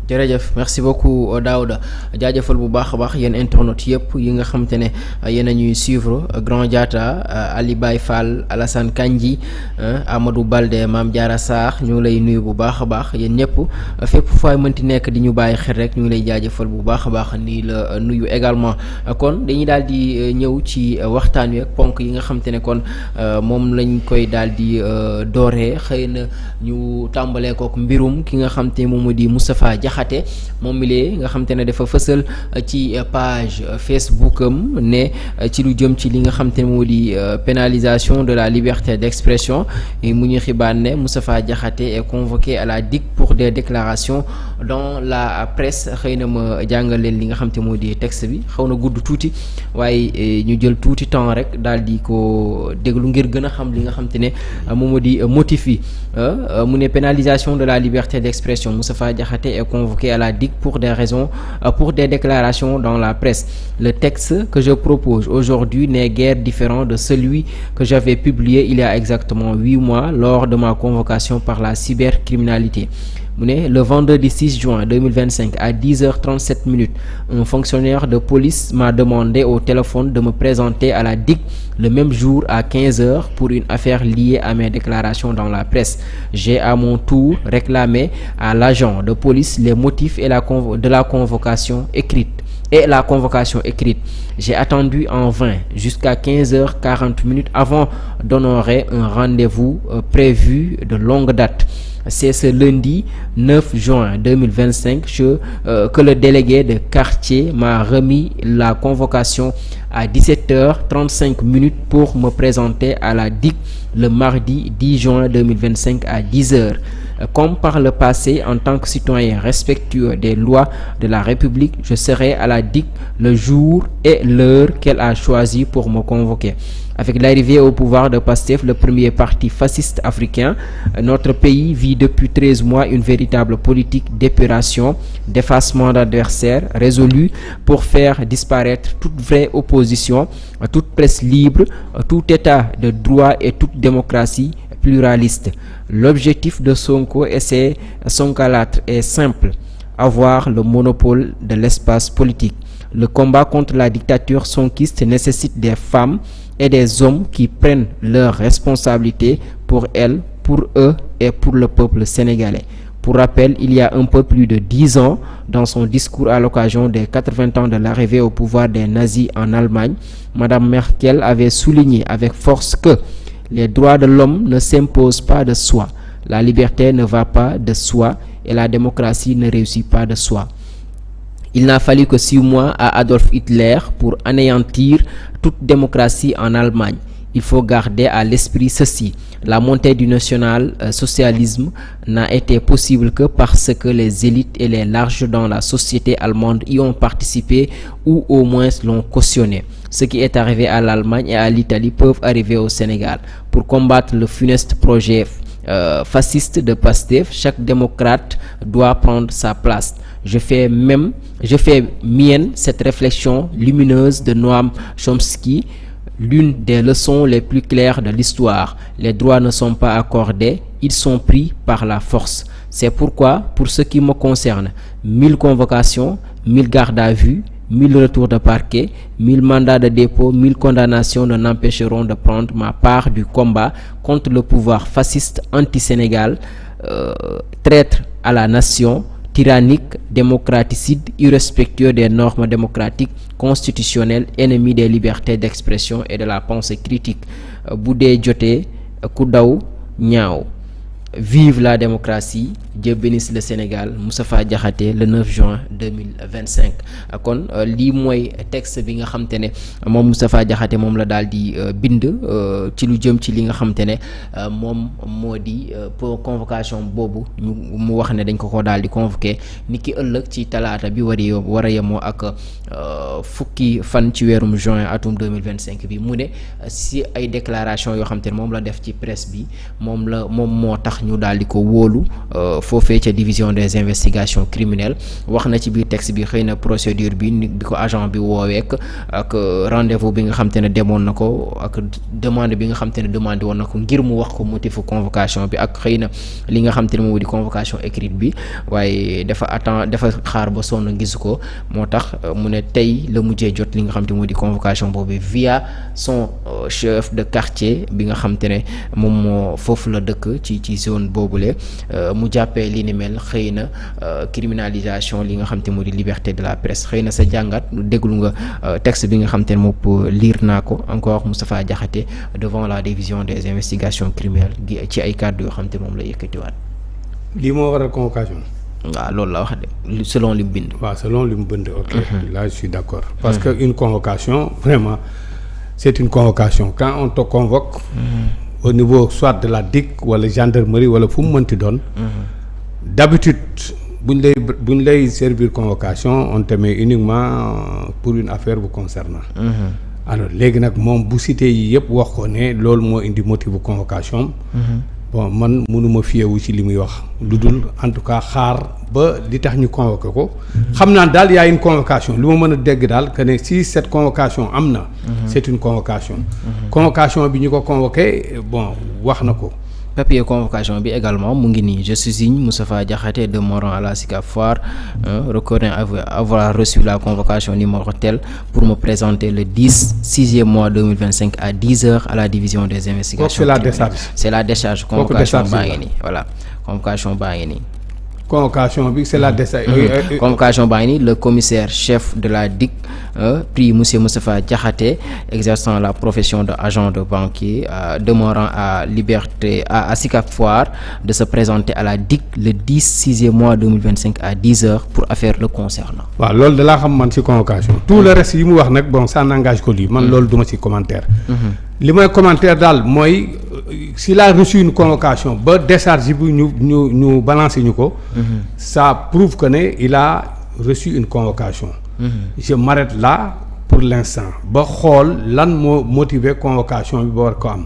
jërëjëf merci beaucoup Daouda jaajëfal bu baax a baax yéen internautes yëpp yi nga xam te ne yéen a ñuy suivre Grand Diatta Ali Baye Fall Alassane Kandji Amadou Balde Mame Diarra Sarr ñu ngi lay nuyu bu baax a baax yéen ñëpp fépp fooy mënti nekk di ñu bàyyi xel rek ñu ngi lay jaajëfal bu baax a baax nii la nuyu également kon dañuy daal di ñëw ci waxtaan wi ak ponk yi nga xam te ne kon moom lañ koy daal di dooree xëy na ñu tàmbalee kook mbirum ki nga xam te moom di Moustapha Diakhaté moom mi lee nga xam te ne dafa fësal ci page Facebook am ne ci lu jëm ci li nga xam te ne moo di pénalisation de la liberté d'expression mu ñu xibaar ne Moustapha Diakhaté est convoqué à la DIC pour des déclarations dans la presse xëy na ma jàngal leen li nga xam te moo di texte bi xaw na gudd tuuti waaye ñu jël tuuti temps rek daal di ko déglu ngir gën a xam li nga xam te ne moom moo di motif yi mu ne pénalisation de la liberté d'expression Moustapha Diakhaté est convoqué à la DIC pour des raisons pour des déclarations dans la presse. Le texte que je propose aujourd'hui n'est guère différent de celui que j'avais publié il y a exactement 8 mois lors de ma convocation par la cybercriminalité. Le vendredi 6 juin 2025 à 10h37, un fonctionnaire de police m'a demandé au téléphone de me présenter à la DIC le même jour à 15h pour une affaire liée à mes déclarations dans la presse. J'ai à mon tour réclamé à l'agent de police les motifs et de la convocation écrite. J'ai attendu en vain jusqu'à 15h40 avant d'honorer un rendez-vous prévu de longue date. C'est ce lundi 9 juin 2025 que le délégué de quartier m'a remis la convocation à 17h35 pour me présenter à la DIC le mardi 10 juin 2025 à 10h. Comme par le passé, en tant que citoyen respectueux des lois de la République, je serai à la DIC le jour et l'heure qu'elle a choisi pour me convoquer. Avec l'arrivée au pouvoir de PASTEF, le premier parti fasciste africain, notre pays vit depuis 13 mois une véritable politique d'épuration, d'effacement d'adversaires, résolue pour faire disparaître toute vraie opposition, toute presse libre, tout état de droit et toute démocratie pluraliste. L'objectif de Sonko et son calâtre est simple: avoir le monopole de l'espace politique. Le combat contre la dictature sonkiste nécessite des femmes et des hommes qui prennent leurs responsabilités pour elles, pour eux et pour le peuple sénégalais. Pour rappel, il y a un peu plus de 10 ans, dans son discours à l'occasion des 80 ans de l'arrivée au pouvoir des nazis en Allemagne, Madame Merkel avait souligné avec force que les droits de l'homme ne s'imposent pas de soi, la liberté ne va pas de soi et la démocratie ne réussit pas de soi. Il n'a fallu que 6 mois à Adolf Hitler pour anéantir toute démocratie en Allemagne. Il faut garder à l'esprit ceci: la montée du national-socialisme n'a été possible que parce que les élites et les larges dans la société allemande y ont participé ou au moins l'ont cautionné. Ce qui est arrivé à l'Allemagne et à l'Italie peuvent arriver au Sénégal. Pour combattre le funeste projet fasciste de PASTEF, chaque démocrate doit prendre sa place. Je fais mienne cette réflexion lumineuse de Noam Chomsky, l'une des leçons les plus claires de l'histoire. Les droits ne sont pas accordés, ils sont pris par la force. C'est pourquoi, pour ce qui me concerne, 1000 convocations, 1000 gardes à vue, 1000 retours de parquet, 1000 mandats de dépôt, 1000 condamnations ne m'empêcheront de prendre ma part du combat contre le pouvoir fasciste anti-Sénégal, traître à la nation, tyrannique, démocraticide, irrespectueux des normes démocratiques, constitutionnelles, ennemi des libertés d'expression et de la pensée critique. Boudé Djoté, Koudaou, Niao. Vive la démocratie, Dieu bénisse le Sénégal. Moustapha Diakhaté le 9 juin 2025 kon lii mooy texte bi nga xam te ne moom Moustapha Diakhaté moom la daal di bind ci lu jëm ci li nga xam te ne moom moo di pour convocation boobu mu wax ne dañ ko daal di convoqué ni ki ëllëg ci talaata bi war a yemoo ak fukki fan ci weerum juin atum 2025 bi mu ne si ay déclaration yoo xam te ne moom la def ci presse bi moom moo tax ñu daal di ko wóolu foofee ca division des investigations criminelles wax na ci biir texte bi xëy na procédure bi ko agent bi wooweek ak rendez-vous bi nga xam te ne demoon na ko ak demande bi nga xam te ne demandé woon na ko ngir mu wax ko motifu convocation bi ak xëy na li nga xam te ne moo di convocation écrite bi waaye dafa xaar ba sonn gisu ko moo tax mu ne tey la mujjee jot li nga xam te moo di convocation boobu via son chef de quartier bi nga xam te ne moom moo foofu la dëkk ci zone boobule mu jàppee li ni mel xëy na criminalisation li nga xam te moo di liberté de la presse xëy na sa jàngat déglu nga texte bi nga xam te ne moom lire naa ko encore Moustapha Diakhaté devant la division des investigations criminelles gi ci ay kàddu yoo xam te moom la yëkkatiwaat. lii moo waral convocation. waaw loolu la wax de selon li mu bind. waaw selon li mu bind. ok là je suis d'accord. parce que une convocation vraiment c'est une convocation quand on te convoque. au niveau soit de la DIC wala gendarmerie wala fu mu mënti doon. d'habitude buñ lay servir convocation on te met uniquement pour une affaire vous concernant. alors léegi nag moom bu cité yi yëpp wax ko ne loolu moo indi motif bu convocation. bon man mënuma fiyewu ci li muy wax lu dul en tout cas xaar ba li tax ñu convoqué ko. xam naa daal y a une convocation lu ma mën a dégg daal que ne si cette convocation am na. c'est une convocation. convocation bi ñu ko convoqué bon wax na ko. papier convocation bi également mu ngi nii je signe Moustapha Diakhaté de Moran à la Sicap Foire reconnaît avoir reçu la convocation numéro tel pour me présenter le 6e mois 2025 à 10h à la division des investigations. c'est la décharge. c'est la décharge. convocation baa ngi nii voilà convocation baa ngi nii. convocation bi c'est la décharge. convocation baa ngi nii le commissaire chef de la DIC prie monsieur Moustapha Diakhaté exerçant la profession de agent de banquier demeurant à Liberté à Sicap Foire de se présenter à la DIC le 6e mois 2025 à 10h pour affaire le concernant. waaw loolu da laa xam man ci convocation. tout le reste yi mu wax nag bon ça n'engage que lui man loolu duma ci commentaire. li may commentaire daal mooy s'il a reçu une convocation ba décharge bi ñu balancer ñu ko. ça prouve que ne il a reçu une convocation. Je m'arrête là pour l'instant ba xool lan moo motiver convocation bi ba war ko am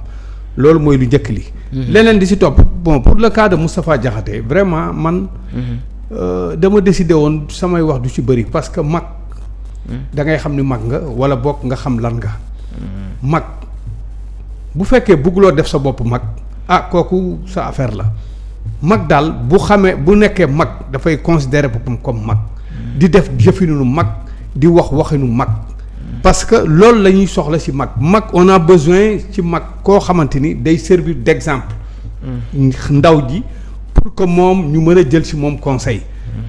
loolu mooy lu njëkk li. leneen di ci topp bon pour le cas de Moustapha Diakhaté vraiment man. dama décidé woon samay wax du ci bëri parce que mag. da ngay xam ni mag nga wala bokk nga xam lan nga. mag bu fekkee bëgguloo def sa bopp mag kooku sa affaire la mag daal bu xamee bu nekkee mag dafay considérer boppam comme mag. di def jëfinu mag di wax waxinu mag parce que loolu la ñuy soxla ci mag on a besoin ci mag koo xamante ni day servir d'exemple ndaw ji pour que moom ñu mën a jël ci moom conseil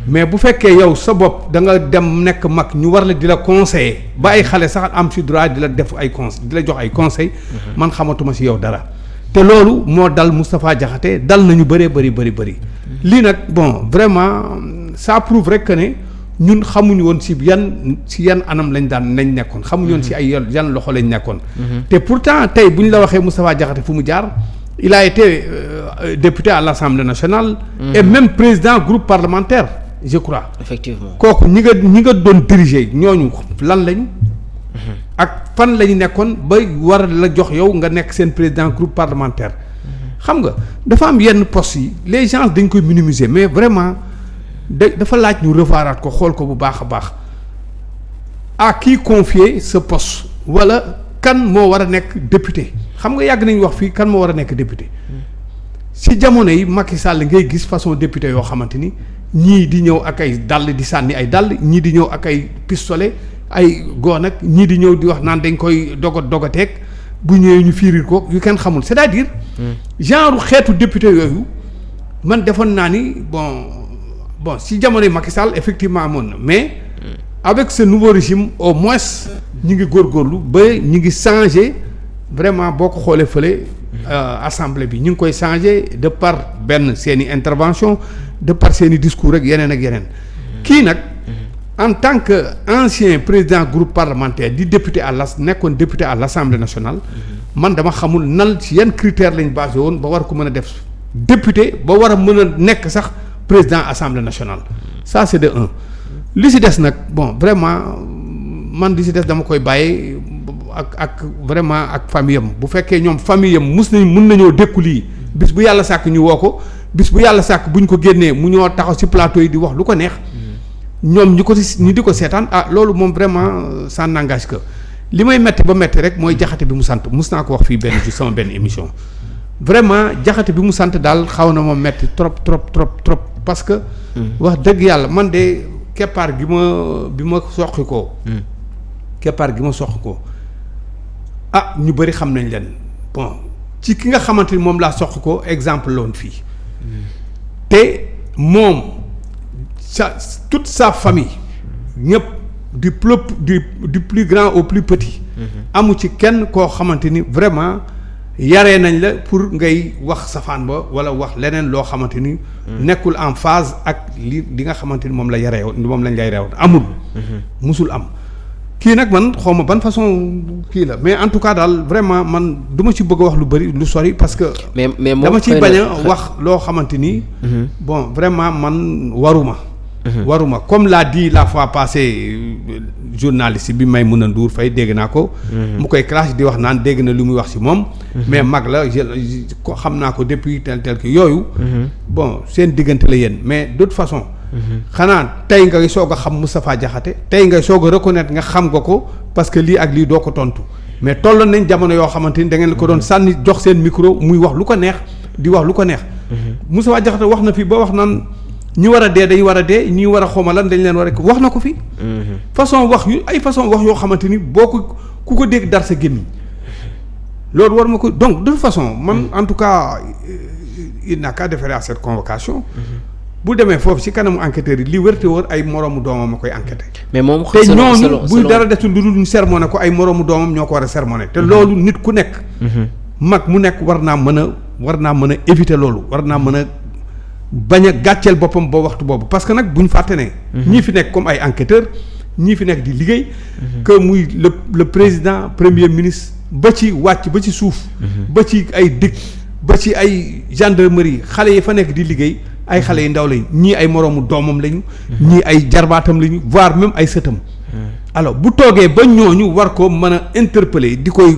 mais bu fekkee yow sa bopp da nga dem nekk mag ñu war la di la conseiller ba ay xale sax am ci droit di la def ay conseil di la jox ay conseil man xamatuma ci yow dara te loolu moo dal Moustapha Diakhaté dal nañu bëri lii nag bon vraiment ça prouve rek que ne ñun xamuñu woon ci yan anam lañ nekkoon xamuñu woon ci ay yan loxo lañ nekkoon. te pourtant tey bu ñu la waxee Moustapha Diakhaté fu mu jaar il a été député à l'Assemblée nationale. Et même président groupe parlementaire je crois. Effectivement kooku ñi nga doon diriger ñooñu lan lañu. ak fan lañu nekkoon ba war la jox yow nga nekk seen président groupe parlementaire. xam nga dafa am yenn postes yi les gens dañ koy minimiser mais vraiment. dafa laaj ñu revoiraat ko xool ko bu baax a baax à qui confier ce poste wala kan moo war a nekk député xam nga yàgg nañu wax fii kan moo war a nekk député ci jamono yi Macky Sall ngay gis façon député yoo xamante ni ñii di ñëw ak ay dàll di sànni ay dàll ñii di ñëw ak ay pistolet ay goon ak ñii di ñëw di wax naan dañ koy dogateeg bu ñëwee ñu fiirir ko yu kenn xamul c'est-à-dire genre xeetu député yooyu man defoon naa ni bon si jamonoy Macky Sall effectivement amoon na mais avec ce nouveau régime au moins ñi ngi góorgóorlu ba ñi ngi changer vraiment boo ko xoolee fële assemblée bi ñu ngi koy changer de par benn seeni intervention de par seeni discours ak yeneen kii nag en tant que ancien président groupe parlementaire di député nekkoon député à l'Assemblée nationale man dama xamul nan ci yan critères lañ basé woon ba war ko mën a def député ba war a mën a nekk sax président assemblée nationale ça c'est de un li ci des nag bon vraiment man li ci des dama koy bàyyi ak vraiment ak famille am bu fekkee ñoom famille am mun nañoo dékku lii bis bu yàlla sàkk ñu woo ko bis bu yàlla sàkk bu ñu ko génnee mu ñoo taxaw ci plateau yi di wax lu ko neex. ñoom ñu di ko seetaan loolu moom vraiment ça n'engage que li may metti ba metti rek mooy jaxate bi mu sant mus naa ko wax fii benn ci sama benn émission vraiment jaxate bi mu sant daal xaw na ma metti trop parce que. wax dëgg yàlla man de keppaar gi bi ma soqi ko. keppaar gi ma soqi ko ñu bëri xam nañ leen bon ci ki nga xamante ni moom laa soqi ko exemple loon fii. te moom toute sa famille ñëpp du plus grand au plus petit. amu ci kenn koo xamante ni vraiment yaree nañ la pour ngay wax safaan ba wala wax leneen loo xamante ni. nekkul en phase ak li nga xamante ni moom la yaree moom lañ lay reew amul. musul am kii nag man xaw ma ban façon kii la mais en tout cas daal vraiment man du ma ci bëgg a wax lu bëri lu sori parce que. mais dama ci bañ a wax loo xamante ni. bon vraiment man waruma. comme l'a dit la fois passée journaliste bi Maïmouna Ndour Faye dégg naa ko. mu koy clash di wax naan dégg na lu muy wax ci moom. mais mag la ko xam naa ko depuis tel que yooyu. bon seen diggante la yéen mais d'autre façon. xanaa tey ngay soog a xam Moustapha Diakhaté tey ngay soog a reconnaître nga xam nga ko parce que lii ak lii doo ko tontu mais tolloon nañ jamono yoo xamante ni da ngeen ko doon sànni jox seen micro muy wax lu ko neex di wax lu ko neex. Moustapha Diakhaté wax na fi ba wax naan. ñi war a dee dañu war a dee ñi war a xawma lan dañ leen war a wax na ko fi. façon wax yoo xamante ni boo ko ku ko dégg dar sa gémmiñ loolu war ma ko donc de toute façon man en tout cas il n'a qu'à déférer à cette convocation. bu demee foofu ci kanamu enquêteurs yi li wërte wër ay moroomu doomam a koy enquêté. mais moom te ñooñu bu dara desul lu dul ñu sermoné ko ay moroomu doomam ñoo ko war a sermoné. te loolu nit ku nekk. mag mu nekk war naa mën a éviter loolu war naa mën a. bañ a gàcceel boppam ba waxtu boobu parce que nag bu ñu fàtte ne. ñii fi nekk comme ay enquêteurs ñii fi nekk di liggéey. que muy le président premier ministre ba ci wàcc ba ci suuf. ba ci ay dëkk ba ci ay gendarmerie xale yi fa nekk di liggéey ay xale yu ndaw lañ ñii ay moroomu doomam lañu. ñii ay jarbaatam lañu voire même ay sëtam. alors bu toogee ba ñooñu war ko mën a interpeller di koy.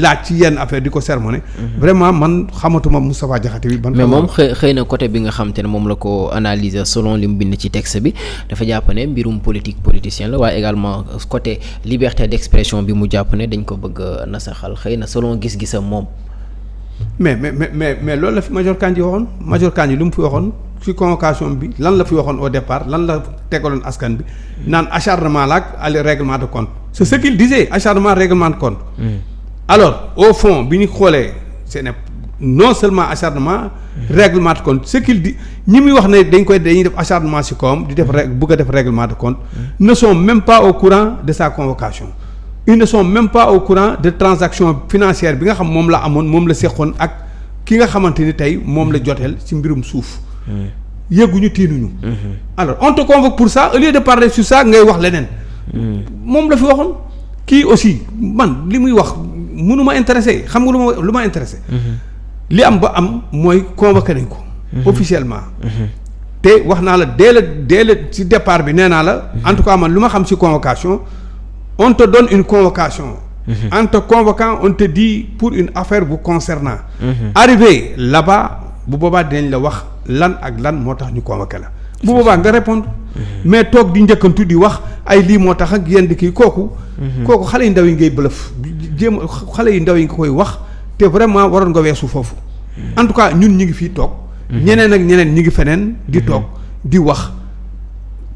laaj ci yenn affaire di ko sermoné. vraiment man xamatuma Moustapha Diakhaté bi ban. mais moom xëy na côté bi nga xam te ne moom la ko analyser selon li mu bind ci texte bi dafa jàpp ne mbirum politicien la waaye également côté liberté d'expression bi mu jàpp ne dañ ko bëgg nasaxal xëy na selon gis-gisam moom. mais loolu la fi Major Kandji lu mu fi waxoon ci convocation bi lan la fi waxoon au départ lan la tegaloon askan bi naan acharnement la ak règlement de compte c'est ce qu'il disait acharnement règlement de compte. alors au fond bi ñu xoolee ce n'est non seulement acharnement règlement de compte ce qu'il dit ñi muy wax ne dañuy def acharnement ci kawam di def bëgg a def règlement de compte ne sont même pas au courant de sa convocation ils ne sont même pas au courant de transaction financière bi nga xam moom la amoon moom la seqoon ak ki nga xamante ni tey moom la joteel ci mbirum suuf yëguñu tiinuñu alors on te convoque pour ça au lieu de parler sur ça ngay wax leneen moom la fi waxoon kii aussi man li muy wax mënuma intéressé xam nga lu ma intéressé li am ba am mooy convoqué nañ ko officiellement te wax naa la dès le ci départ bi nee naa la en tout cas man lu ma xam ci convocation on te donne une convocation en te convoquant on te dit pour une affaire vous concernant arrivé là-bas bu boobaa dinañ la wax lan ak lan moo tax ñu convoqué la bu boobaa nga répondre mais toog di njëkkantu di wax ay lii moo tax ak yenn di kii kooku xale yu ndaw yi ngay bëlëf xale yu ndaw yi nga koy wax te vraiment waroon nga weesu foofu en tout cas ñun ñi ngi fii toog ñeneen ak ñeneen ñi ngi feneen di toog di wax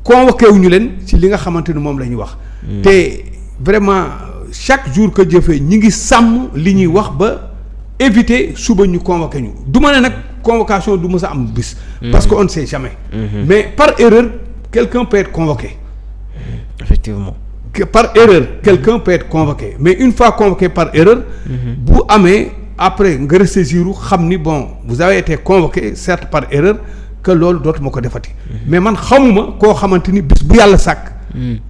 convoqué wuñu leen ci li nga xamante ni moom la ñuy wax te vraiment chaque jour que jëfee ñi ngi sàmm li ñuy wax ba éviter suba ñu convoqué ñu du ma ne nag convocation du mës a am bis parce que on ne sait jamais mais par erreur quelqu'un peut être convoqué effectivement que par erreur quelqu'un peut être convoqué mais une fois convoqué par erreur bu amee après nga ressaisir xam ni bon vous avez été convoqué certes par erreur que loolu dootuma ko defati mais man xamuma koo xamante ni bis bu yàlla sàkk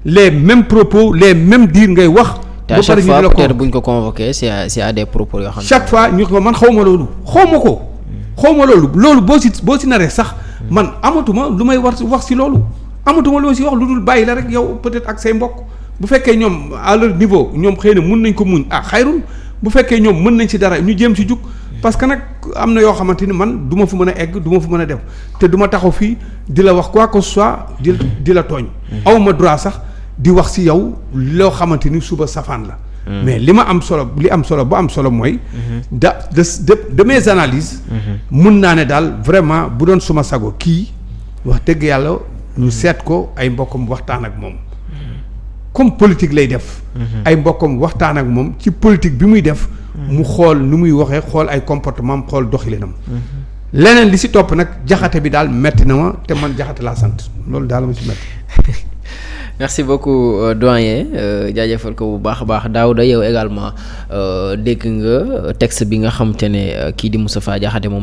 les mêmes propos les mêmes dires ngay wax te à chaque fois peut-être buñ ko convoqué c'est à des propos yoo xam ne chaque fois ñu ko man xawma loolu loolu boo si naree sax man amatuma lu may wax si loolu amatuma lu ma si wax lu dul bàyyi la rek yow peut-être ak say mbokk bu fekkee ñoom à leur niveau ñoom xëy na mun nañ ko muñ xayrul bu fekkee ñoom mën nañ ci dara ñu jéem si jug parce que nag am na yoo xamante ni man du ma fa mën a egg du ma fa mën a def te du ma taxaw fii di la wax quoi que ce soit di la tooñ. awma droit sax di wax si yow loo xamante ni suba safaan la. mais li am solo bu am solo mooy. de mes analyses. mun naa ne daal vraiment bu doon suma sago kii wax dëgg yàlla ñu seet ko ay mbokkam waxtaan ak moom. comme politique lay def. ay mbokkam waxtaan ak moom ci politique bi muy def. mu xool nu muy waxee xool ay comportement am xool doxilinam. leneen li si topp nag jaxate bi daal metti na ma te man jaxate laa sant loolu daal ma si metti. merci beaucoup doyen jaajëfal ko bu baax a baax Daouda yow également dégg nga texte bi nga xam te ne kii di Moustapha Diakhaté moom